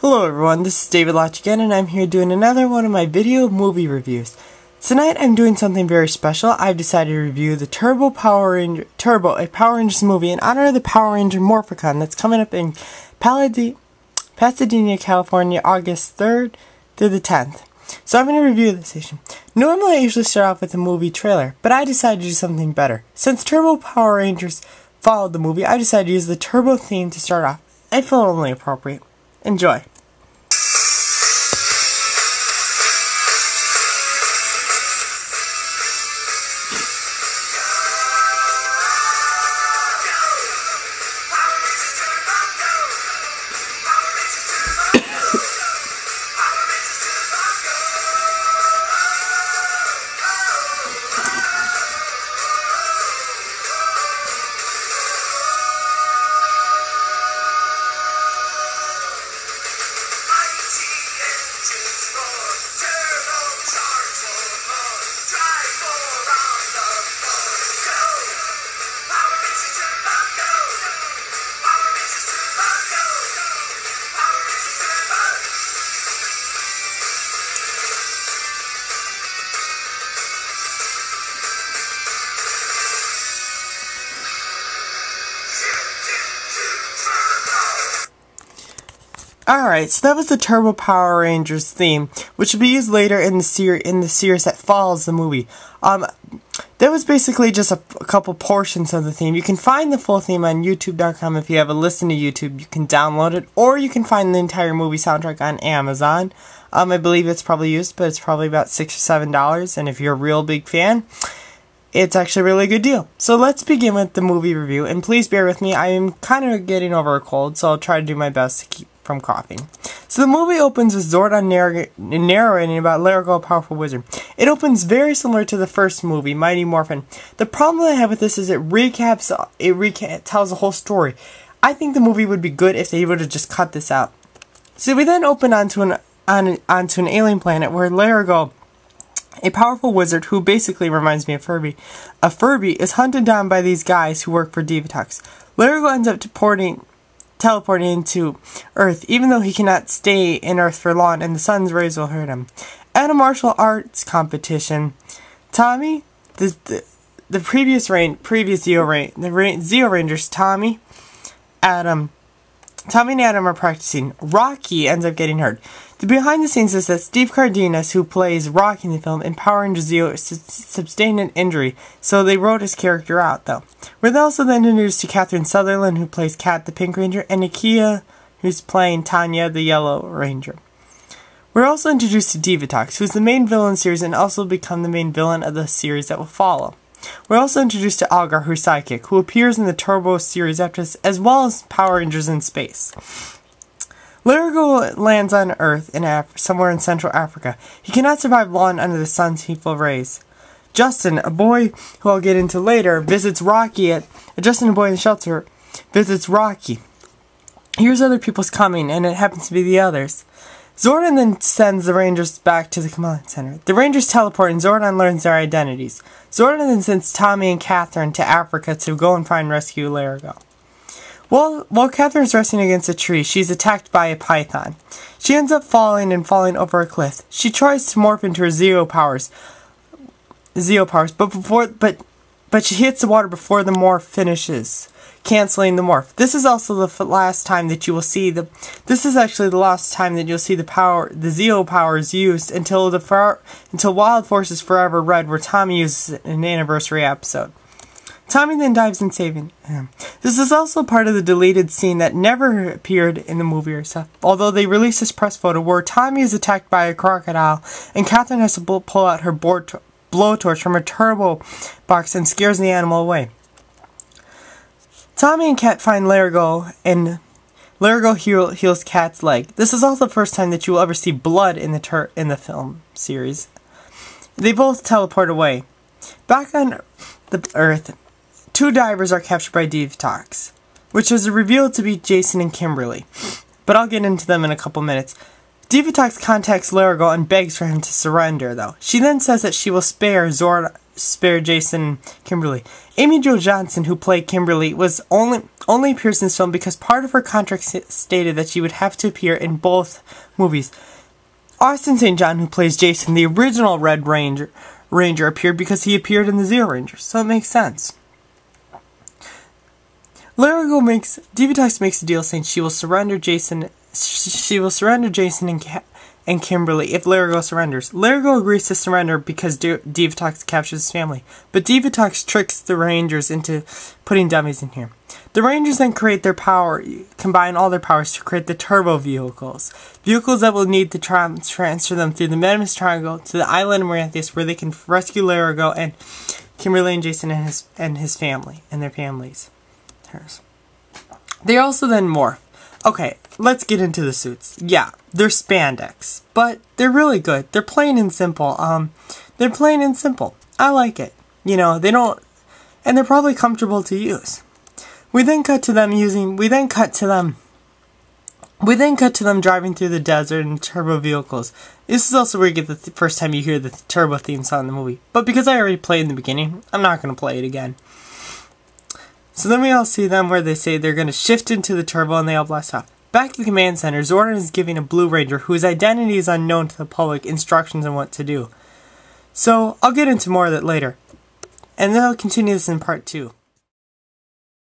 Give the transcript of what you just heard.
Hello everyone, this is David Lotch again, and I'm here doing another one of my video movie reviews. Tonight I'm doing something very special. I've decided to review the Turbo, a Power Rangers movie in honor of the Power Ranger Morphicon that's coming up in Pasadena, California, August 3rd through the 10th. So I'm going to review this issue. Normally I usually start off with a movie trailer, but I decided to do something better. Since Turbo Power Rangers followed the movie, I decided to use the Turbo theme to start off. I feel only appropriate. Enjoy. Alright, so that was the Turbo Power Rangers theme, which will be used later in the series that follows the movie. That was basically just a couple portions of the theme. You can find the full theme on YouTube.com if you have a listen to YouTube. You can download it, or you can find the entire movie soundtrack on Amazon. I believe it's probably used, but it's probably about $6 or $7, and if you're a real big fan, it's actually a really good deal. So let's begin with the movie review, and please bear with me. I am kind of getting over a cold, so I'll try to do my best to keep from coughing. So the movie opens with Zordon narrating about Larago, a powerful wizard. It opens very similar to the first movie, Mighty Morphin. The problem I have with this is it tells the whole story. I think the movie would be good if they would have just cut this out. So we then open onto an alien planet where Larago, a powerful wizard who basically reminds me of Furby, is hunted down by these guys who work for Divatox. Larago ends up teleporting into Earth, even though he cannot stay in Earth for long and the sun's rays will hurt him. At a martial arts competition, Tommy, the previous Zeo Rangers, Tommy and Adam are practicing. Rocky ends up getting hurt. The behind the scenes is that Steve Cardenas, who plays Rocky in the film, in Power Ranger Zeo, sustained an injury, so they wrote his character out, though. We're also then introduced to Catherine Sutherland, who plays Kat, the Pink Ranger, and Nakia, who's playing Tanya, the Yellow Ranger. We're also introduced to Divatox, who's the main villain in the series and also become the main villain of the series that will follow. We're also introduced to Algar, her sidekick, who appears in the Turbo series after this, as well as Power Rangers in space. Larago lands on Earth somewhere in Central Africa. He cannot survive long under the sun's heatful rays. Justin, a boy who I'll get into later, visits Rocky Justin, a boy in the shelter, visits Rocky. Here's other people's coming, and it happens to be the others. Zordon then sends the Rangers back to the command center. The Rangers teleport and Zordon learns their identities. Zordon then sends Tommy and Catherine to Africa to go and find and rescue Larago. While Catherine's resting against a tree, she's attacked by a python. She ends up falling over a cliff. She tries to morph into her Zeo powers, but she hits the water before the morph finishes, canceling the morph. This is also the last time that you will see This is actually the last time that you'll see the Zeo powers used until Wild Forces Forever Red, where Tommy uses it in an anniversary episode. Tommy then dives in saving him. This is also part of the deleted scene that never appeared in the movie herself, although they released this press photo where Tommy is attacked by a crocodile and Catherine has to pull out her blowtorch from her turbo box and scares the animal away. Tommy and Kat find Larago, and Larago heals Kat's leg. This is also the first time that you will ever see blood in the film series. They both teleport away. Back on the Earth, two divers are captured by Divatox, which is revealed to be Jason and Kimberly, but I'll get into them in a couple minutes. Divatox contacts Larago and begs for him to surrender, though. She then says that she will spare Zordon spare Jason and Kimberly. Amy Jo Johnson, who played Kimberly, was only appears in this film because part of her contract stated that she would have to appear in both movies. Austin St. John, who plays Jason, the original Red Ranger, appeared because he appeared in the Zero Rangers, so it makes sense. Divatox makes a deal saying she will surrender Jason. She will surrender Jason and Kimberly if Larigo surrenders. Larigo agrees to surrender because Divatox captures his family, but Divatox tricks the Rangers into putting dummies in here. The Rangers then combine all their powers to create the turbo vehicles that will need to transfer them through the Metamus Triangle to the island of Maranthius, where they can rescue Larigo and Kimberly and Jason and his family and their families. They also then morph. Okay, let's get into the suits. Yeah, they're spandex, but they're really good. They're plain and simple. They're plain and simple. I like it. You know, and they're probably comfortable to use. We then cut to them driving through the desert in turbo vehicles. This is also where you get the first time you hear the turbo theme song in the movie. But because I already played in the beginning, I'm not going to play it again. So then we all see them where they say they're going to shift into the turbo and they all blast off. Back to the command center, Zordon is giving a Blue Ranger, whose identity is unknown to the public, instructions on what to do. So, I'll get into more of that later. And then I'll continue this in part 2.